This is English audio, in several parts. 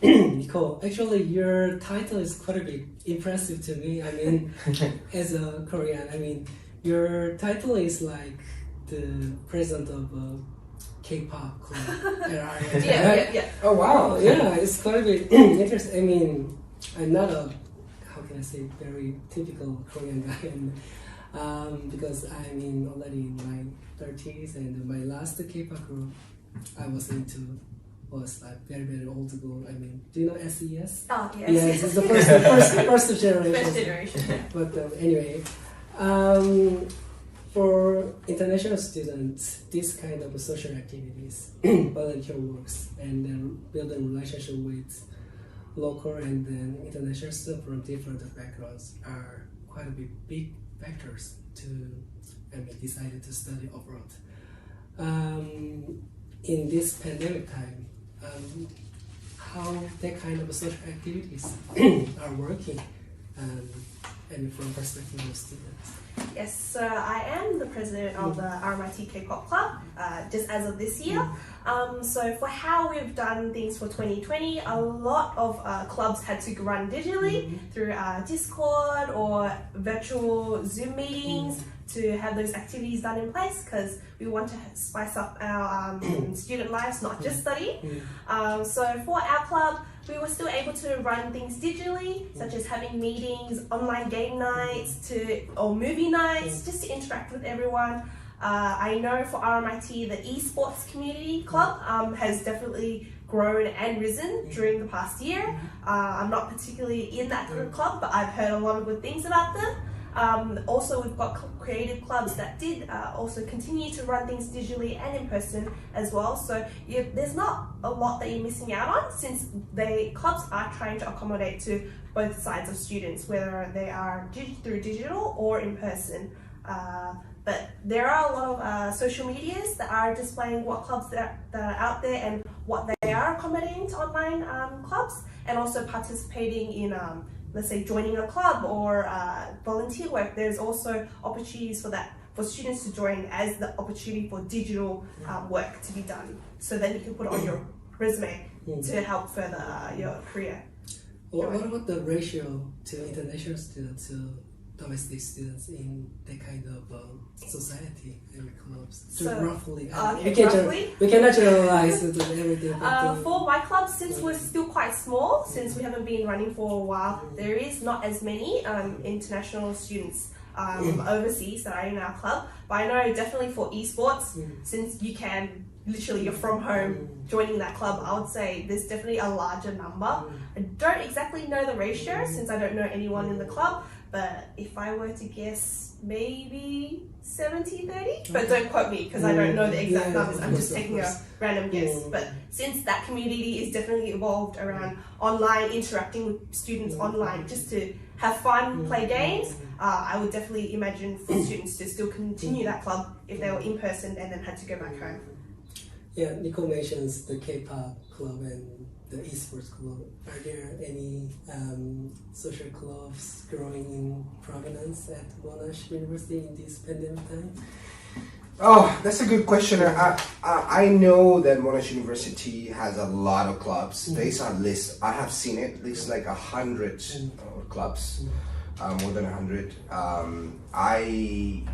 Nicole, actually your title is quite a bit impressive to me. I mean, as a Korean, I mean, your title is like the president of a K-pop club. Yeah. Oh wow, yeah, it's quite a bit interesting. I mean, I'm not a, how can I say, very typical Korean guy, and, because I'm already in my 30s, and my last K-pop group I was into was like very old school. I mean, do you know SES? Oh, yes. Yes, it's the first generation. First generation. But anyway, for international students, this kind of social activities, volunteer works, and then building relationship with local and then international students from different backgrounds are quite a big factors to decided to study abroad. In this pandemic time, how that kind of social activities are working, and from perspective of students. Yes, so I am the president of the RMIT K-pop club, just as of this year. So for how we've done things for 2020, a lot of clubs had to run digitally through Discord or virtual Zoom meetings to have those activities done in place, because we want to spice up our student lives, not just study. So for our club, we were still able to run things digitally, such as having meetings, online game nights, or movie nights, just to interact with everyone. I know for RMIT, the esports community club has definitely grown and risen during the past year. I'm not particularly in that club, but I've heard a lot of good things about them. Also, we've got creative clubs that did also continue to run things digitally and in person as well. So there's not a lot that you're missing out on, since clubs are trying to accommodate to both sides of students, whether they are through digital or in person. But there are a lot of social medias that are displaying what clubs that are out there and what they are accommodating to online clubs, and also participating in let's say joining a club or volunteer work. There's also opportunities for that, for students to join as the opportunity for digital work to be done, so that you can put on your resume to help further your career. Well, what about the ratio to international students to domestic students in that kind of society and clubs? So, roughly, roughly? We cannot generalize everything. For my club, since we're still quite small, since we haven't been running for a while, there is not as many international students overseas that are in our club. But I know definitely for esports, since you can literally, you're from home joining that club, I would say there's definitely a larger number. I don't exactly know the ratio since I don't know anyone in the club, but if I were to guess, maybe 70-30, but don't quote me because I don't know the exact numbers. I'm just taking a random guess. But since that community is definitely evolved around online, interacting with students online just to have fun, play games, I would definitely imagine for students to still continue that club if they were in person and then had to go back home. Yeah, Nicole mentions the K-pop club and the esports club. Are there any social clubs growing in prominence at Monash University in this pandemic time? Oh, that's a good question. I know that Monash University has a lot of clubs. There's a list. I have seen it. There's like 100 clubs, more than 100. I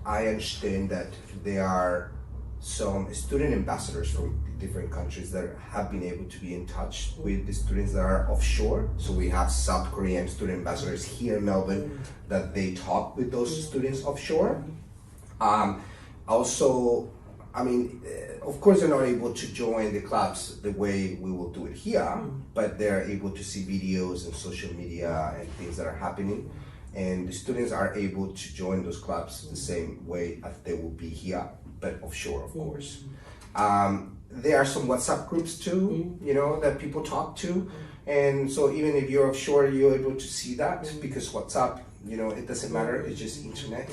understand that there are some student ambassadors from different countries that have been able to be in touch with the students that are offshore. So we have South Korean student ambassadors here in Melbourne that they talk with those students offshore. Also, I mean, of course they're not able to join the clubs the way we will do it here, but they're able to see videos and social media and things that are happening. And the students are able to join those clubs the same way as they will be here, but offshore, of course. There are some WhatsApp groups too, you know, that people talk to. And so even if you're offshore, you're able to see that because WhatsApp, you know, it doesn't matter, it's just internet.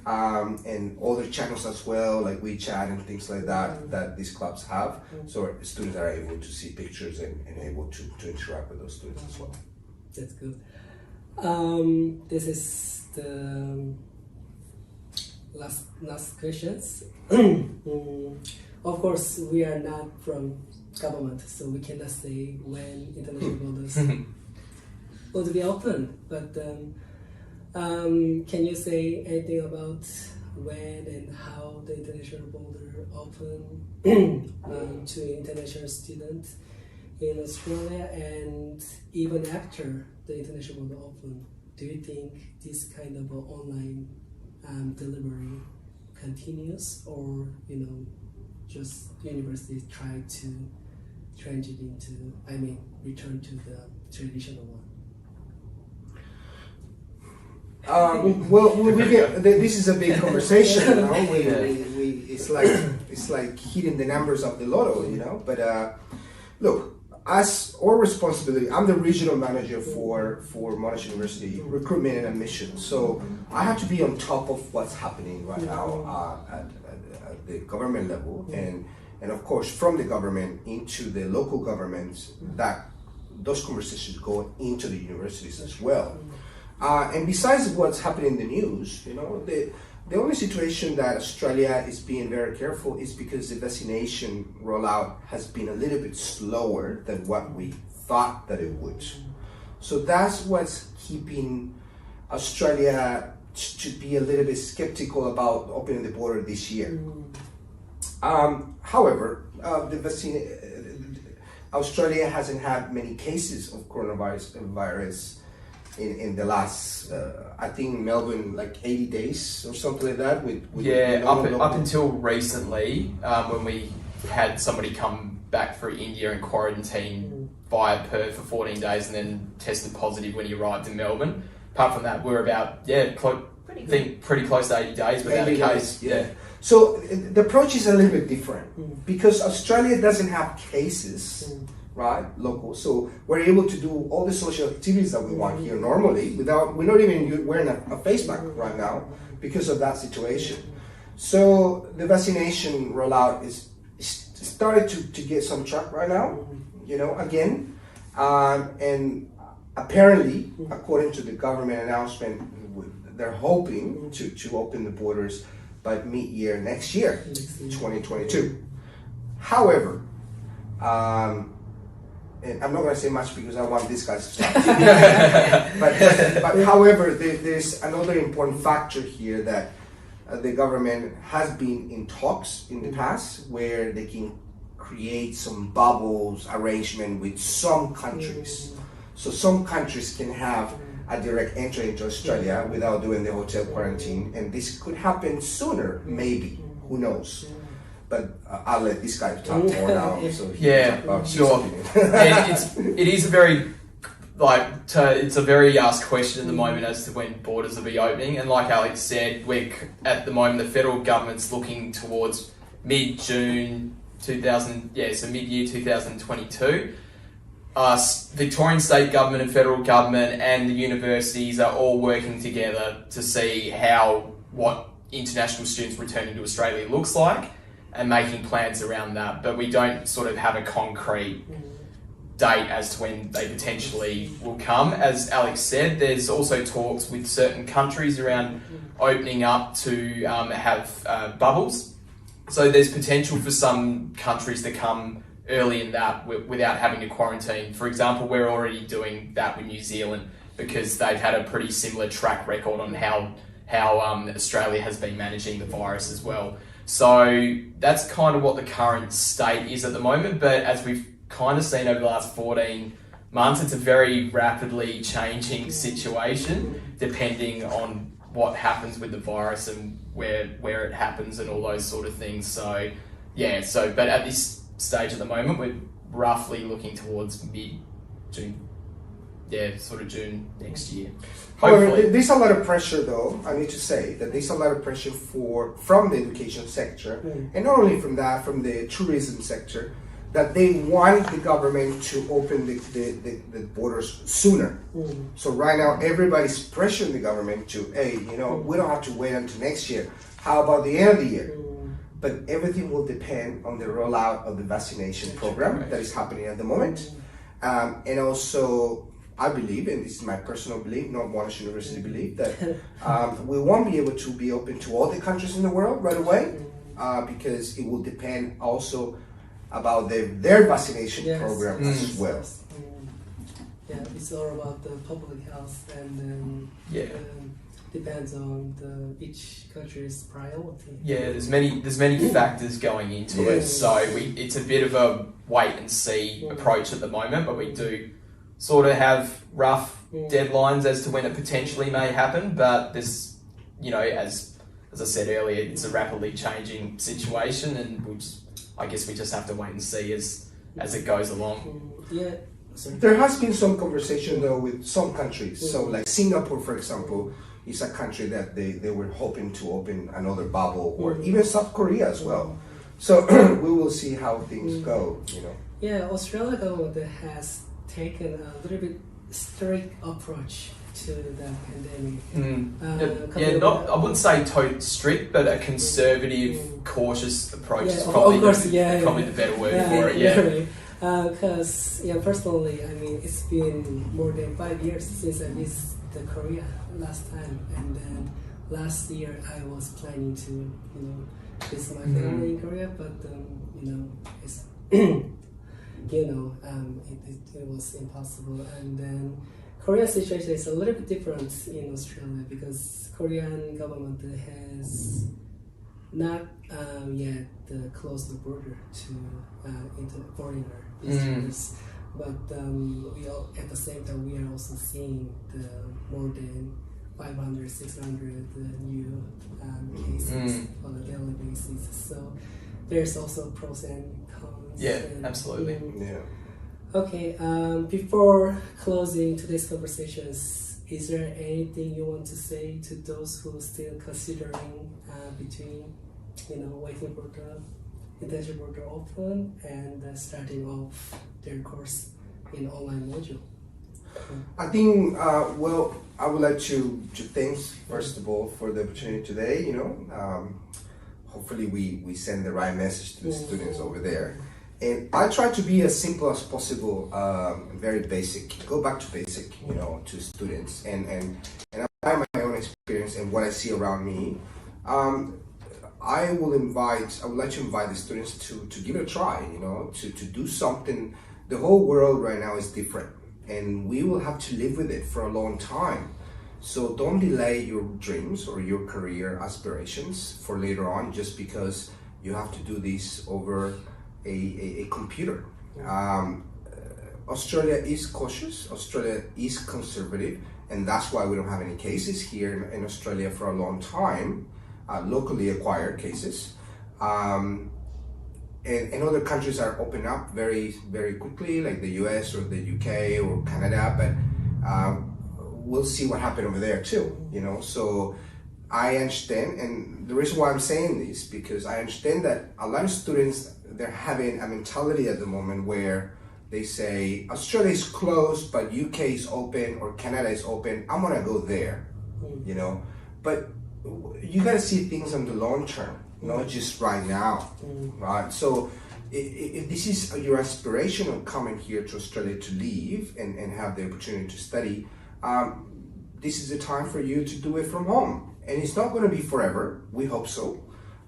And other channels as well, like WeChat and things like that, that these clubs have. So students are able to see pictures and able to interact with those students as well. That's good. This is the last questions. Of course, we are not from government, so we cannot say when international borders would be open. But can you say anything about when and how the international border open to international students in Australia, and even after the international border open? Do you think this kind of online delivery continues, or just universities try to transition into, return to the traditional one? This is a big conversation. It's like hitting the numbers of the lotto, But look, as our responsibility, I'm the regional manager for Monash University recruitment and admission. So I have to be on top of what's happening right now at the government level, and of course from the government into the local governments. That those conversations go into the universities as well. And besides what's happening in the news, the only situation that Australia is being very careful is because the vaccination rollout has been a little bit slower than what we thought that it would. So that's what's keeping Australia to be a little bit skeptical about opening the border this year. However, the vaccine, Australia hasn't had many cases of coronavirus in the last, I think Melbourne, like 80 days or something like that. Up until recently, when we had somebody come back through India and quarantine via Perth for 14 days and then tested positive when he arrived in Melbourne. Apart from that, we're about, pretty close to 80 days without a case. Yeah. So the approach is a little bit different because Australia doesn't have cases. Right, local. So we're able to do all the social activities that we want here normally we're not even wearing a face mask right now because of that situation. So the vaccination rollout is started to get some track right now, again. And apparently, according to the government announcement, they're hoping to open the borders by mid-year next year, 2022. However, and I'm not going to say much because I want these guys to stop. but however, there's another important factor here that the government has been in talks in the past where they can create some bubbles arrangement with some countries. So some countries can have a direct entry into Australia without doing the hotel quarantine, and this could happen sooner, maybe. Who knows? But I'll let this guy talk more now. So sure. It is a very it's a very asked question at the moment as to when borders will be opening. And like Alex said, at the moment the federal government's looking towards mid-June mid-year 2022. Victorian state government and federal government and the universities are all working together to see what international students returning to Australia looks like, and making plans around that, but we don't sort of have a concrete date as to when they potentially will come. As Alex said, there's also talks with certain countries around opening up to have bubbles. So there's potential for some countries to come early in that without having to quarantine. For example, we're already doing that with New Zealand because they've had a pretty similar track record on how Australia has been managing the virus as well. So that's kind of what the current state is at the moment, but as we've kind of seen over the last 14 months, it's a very rapidly changing situation depending on what happens with the virus and where it happens and all those sort of things. So but at this stage at the moment, we're roughly looking towards mid-June. Sort of June next year. However, there's a lot of pressure, though. I need to say that there's a lot of pressure from the education sector, and not only from that, from the tourism sector, that they want the government to open the borders sooner. So right now, everybody's pressuring the government to, we don't have to wait until next year. How about the end of the year? But everything will depend on the rollout of the vaccination program that is happening at the moment, and also. I believe, and this is my personal belief, not Monash University belief, that we won't be able to be open to all the countries in the world right away because it will depend also about their vaccination Yes. program as well. Yeah, it's all about the public health, and then depends on each country's priority. Yeah, there's many factors going into it, so it's a bit of a wait and see approach at the moment, but we do sort of have rough deadlines as to when it potentially may happen, but there's, as I said earlier, it's a rapidly changing situation, and I guess we just have to wait and see as it goes along. Yeah. There has been some conversation though with some countries. So like Singapore, for example, is a country that they were hoping to open another bubble, or even South Korea as well. So we will see how things go, Yeah, Australia government has taken a little bit strict approach to the pandemic. I wouldn't say strict, but a conservative, cautious approach is probably the better word for it. Yeah. Because personally, I mean, it's been more than 5 years since I visited Korea last time, and then last year I was planning to visit my family in Korea, but it's it was impossible. And then Korean situation is a little bit different in Australia, because Korean government has not yet closed the border to foreigner visitors, but at the same time we are also seeing the more than 500, 600 new cases on a daily basis. So there's also pros and cons. Yeah, absolutely. Okay, before closing today's conversations, is there anything you want to say to those who are still considering between waiting for the intention border open and starting off their course in online module? I think, I would like to thank first of all for the opportunity today. Hopefully we send the right message to the students over there. And I try to be as simple as possible, very basic, go back to basic, to students, and apply my own experience and what I see around me. I would like to invite the students to give it a try, to do something. The whole world right now is different, and we will have to live with it for a long time. So don't delay your dreams or your career aspirations for later on just because you have to do this over a computer. Australia is cautious, Australia is conservative, and that's why we don't have any cases here in Australia for a long time, locally acquired cases. And other countries are opening up very, very quickly, like the US or the UK or Canada, but we'll see what happens over there too, So I understand, and the reason why I'm saying this, because I understand that a lot of students, they're having a mentality at the moment where they say Australia is closed but UK is open or Canada is open, I'm gonna go there, but you gotta see things on the long term, not just right now, right? So if this is your aspiration of coming here to Australia to live and have the opportunity to study, this is the time for you to do it from home. And it's not going to be forever, we hope so.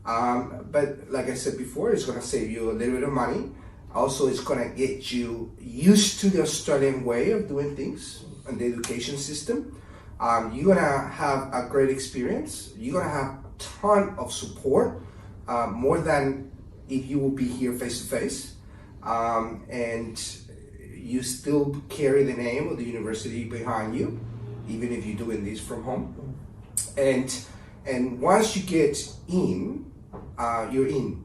But like I said before, it's going to save you a little bit of money. Also, it's going to get you used to the Australian way of doing things and the education system. You're going to have a great experience. You're going to have a ton of support, more than if you will be here face to face. And you still carry the name of the university behind you, even if you're doing this from home. And once you get in, you're in.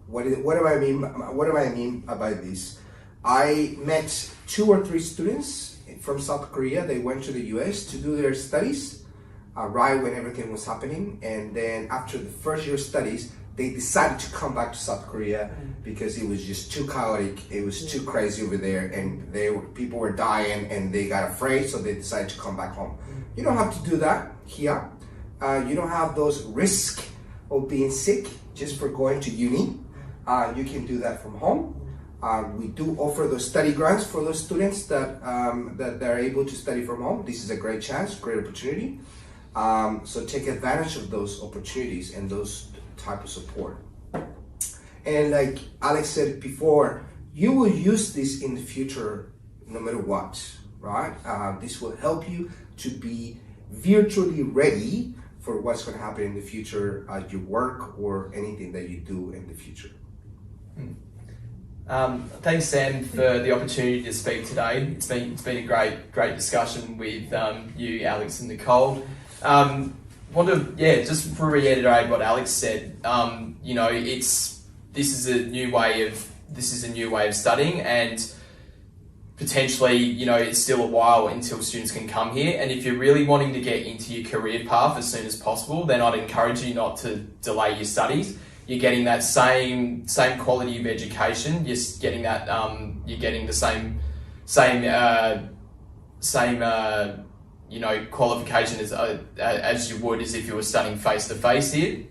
What do I mean? What do I mean by this? I met 2 or 3 students from South Korea. They went to the US to do their studies right when everything was happening, and then after the first year of studies, they decided to come back to South Korea because it was just too chaotic. It was too crazy over there, and people were dying, and they got afraid, so they decided to come back home. You don't have to do that here. You don't have those risks of being sick just for going to uni. You can do that from home. We do offer those study grants for those students that are able to study from home. This is a great chance, great opportunity. So take advantage of those opportunities and those type of support. And like Alex said before, you will use this in the future no matter what, right? This will help you to be virtually ready for what's going to happen in the future at your work or anything that you do in the future. Thanks, Sam, for the opportunity to speak today. It's been a great discussion with you, Alex, and Nicole. Want to just reiterate what Alex said. You know, this is a new way of studying, and potentially, you know, it's still a while until students can come here. And if you're really wanting to get into your career path as soon as possible, then I'd encourage you not to delay your studies. You're getting that same quality of education. You're getting that you're getting the same you know, qualification as you would as if you were studying face to face here.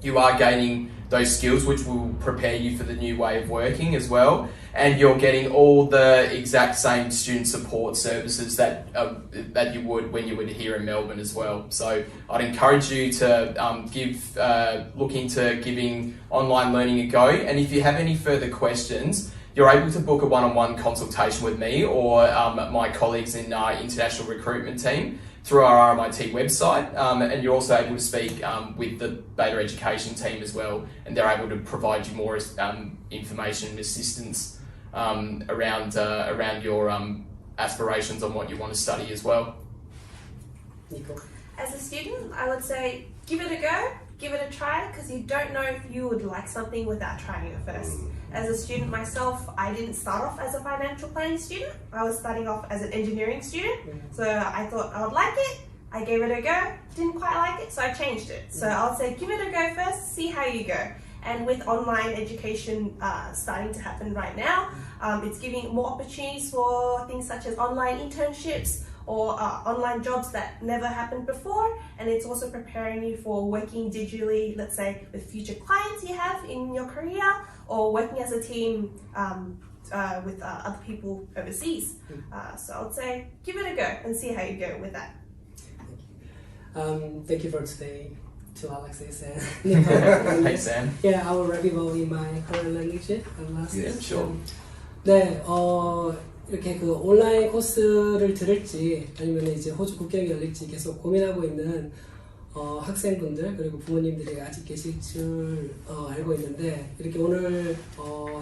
You are gaining those skills which will prepare you for the new way of working as well, and you're getting all the exact same student support services that you would when you were here in Melbourne as well. So I'd encourage you to look into giving online learning a go, and if you have any further questions, you're able to book a one-on-one consultation with me or my colleagues in our international recruitment team through our RMIT website, and you're also able to speak with the Beta Education team as well, and they're able to provide you more information and assistance around your aspirations on what you want to study as well. As a student, I would say give it a go, give it a try, because you don't know if you would like something without trying it first. As a student myself, I didn't start off as a financial planning student. I was starting off as an engineering student. So I thought I would like it. I gave it a go, didn't quite like it, so I changed it. So I'll say give it a go first, see how you go. And with online education starting to happen right now, it's giving more opportunities for things such as online internships or online jobs that never happened before, and it's also preparing you for working digitally, let's say with future clients you have in your career, or working as a team with other people overseas. So I would say give it a go and see how you go with that. Thank you for today to Alexis and Nicole. Hey, Sam. Yeah, I will revival in my current language last Yeah, sure. 네, 이렇게 그 온라인 코스를 들을지 아니면 이제 호주 국경이 열릴지 계속 고민하고 있는 학생분들 그리고 부모님들이 아직 계실 줄 알고 있는데, 이렇게 오늘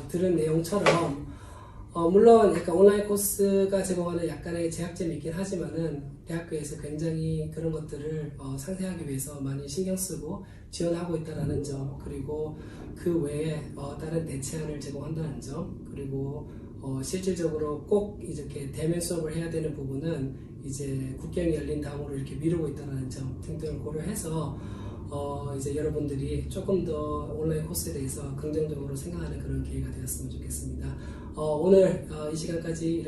들은 내용처럼 물론 약간 온라인 코스가 제공하는 약간의 제약점이 있긴 하지만은 대학교에서 굉장히 그런 것들을 상세하기 위해서 많이 신경 쓰고 지원하고 있다는 점, 그리고 그 외에 다른 대체안을 제공한다는 점, 그리고 실질적으로 꼭 이렇게 대면 수업을 해야 되는 부분은 이제 국경이 열린 다음으로 이렇게 미루고 있다는 점 등등을 고려해서 이제 여러분들이 조금 더 온라인 코스에 대해서 긍정적으로 생각하는 그런 기회가 되었으면 좋겠습니다. 오늘 이 시간까지